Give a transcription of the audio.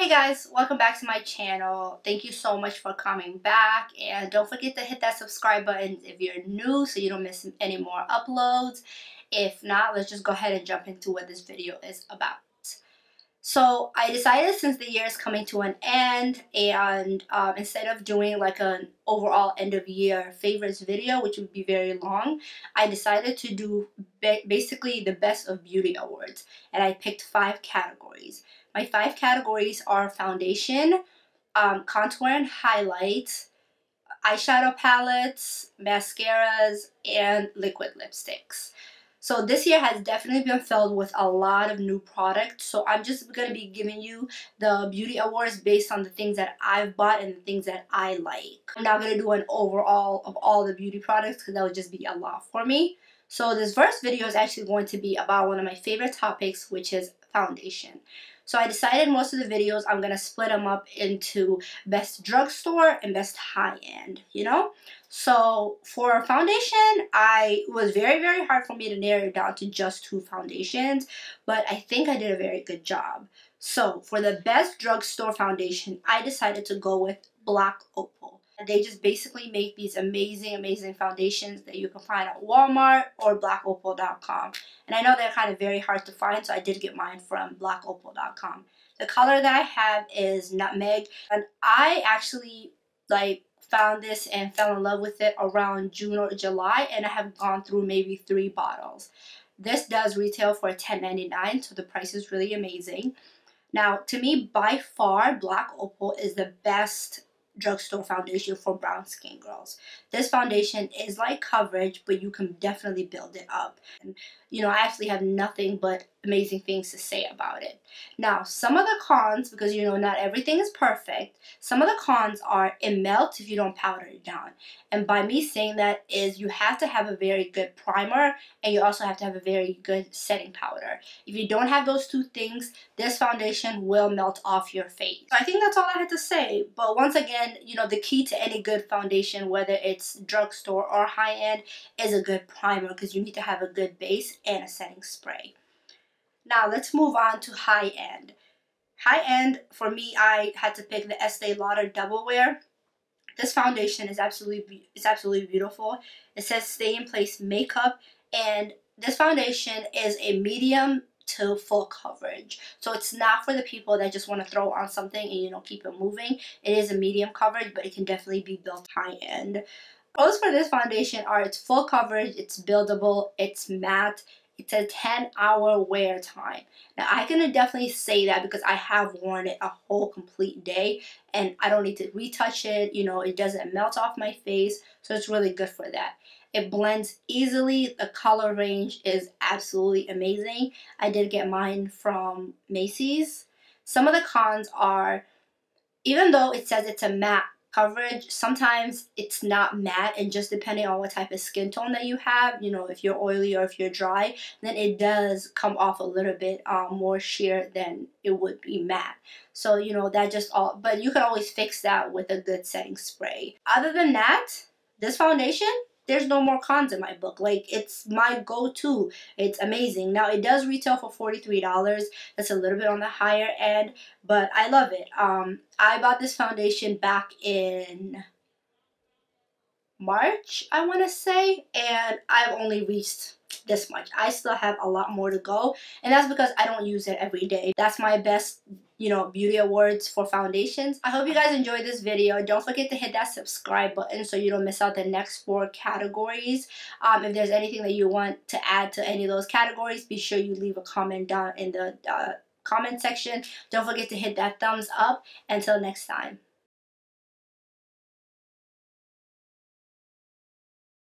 Hey guys, welcome back to my channel. Thank you so much for coming back, and don't forget to hit that subscribe button if you're new so you don't miss any more uploads. If not, let's just go ahead and jump into what this video is about. So I decided, since the year is coming to an end, and instead of doing like an overall end of year favorites video, which would be very long, I decided to do basically the best of beauty awards, and I picked 5 categories. My 5 categories are foundation, contour and highlight, eyeshadow palettes, mascaras, and liquid lipsticks. So this year has definitely been filled with a lot of new products. So I'm just going to be giving you the beauty awards based on the things that I've bought and the things that I like. I'm not going to do an overall of all the beauty products because that would just be a lot for me. So this first video is actually going to be about one of my favorite topics, which is foundation. So I decided most of the videos I'm going to split them up into best drugstore and best high-end, you know? So for foundation, it was very hard for me to narrow it down to just 2 foundations, but I think I did a very good job. So for the best drugstore foundation, I decided to go with Black Opal. They just basically make these amazing foundations that you can find at Walmart or blackopal.com. And I know they're kind of very hard to find, so I did get mine from blackopal.com. The color that I have is Nutmeg, and I actually found this and fell in love with it around June or July, and I have gone through maybe 3 bottles. This does retail for $10.99, so the price is really amazing. Now, to me, by far, Black Opal is the best drugstore foundation for brown skin girls. This foundation is like coverage, but you can definitely build it up. And, you know, I actually have nothing but amazing things to say about it. Now, some of the cons, because you know not everything is perfect, some of the cons are it melts if you don't powder it down. And by me saying that is you have to have a very good primer, and you also have to have a very good setting powder. If you don't have those 2 things, this foundation will melt off your face. So I think that's all I had to say. But once again, you know, the key to any good foundation, whether it's drugstore or high-end, is a good primer, because you need to have a good base and a setting spray. Now let's move on to high-end. High-end, for me, I had to pick the Estee Lauder Double Wear. This foundation is absolutely beautiful. It says Stay in Place Makeup, and this foundation is a medium to full coverage. So it's not for the people that just want to throw on something and, you know, keep it moving. It is a medium coverage, but it can definitely be built high-end. Pros for this foundation are it's full coverage, it's buildable, it's matte, it's a 10-hour wear time. Now I can definitely say that because I have worn it a whole complete day and I don't need to retouch it. You know, it doesn't melt off my face, so it's really good for that. It blends easily. The color range is absolutely amazing. I did get mine from Macy's. Some of the cons are, even though it says it's a matte coverage, sometimes it's not matte, and just depending on what type of skin tone that you have, you know, if you're oily or if you're dry, then it does come off a little bit more sheer than it would be matte. So, you know, that just all, but you can always fix that with a good setting spray. Other than that, this foundation, there's no more cons in my book. Like, it's my go-to. It's amazing. Now, it does retail for $43. That's a little bit on the higher end, but I love it. I bought this foundation back in March, I want to say, and I've only reached this much. I still have a lot more to go, and that's because I don't use it every day. That's my best, you know, beauty awards for foundations. I hope you guys enjoyed this video. Don't forget to hit that subscribe button so you don't miss out the next 4 categories. If there's anything that you want to add to any of those categories, be sure you leave a comment down in the comment section. Don't forget to hit that thumbs up. Until next time.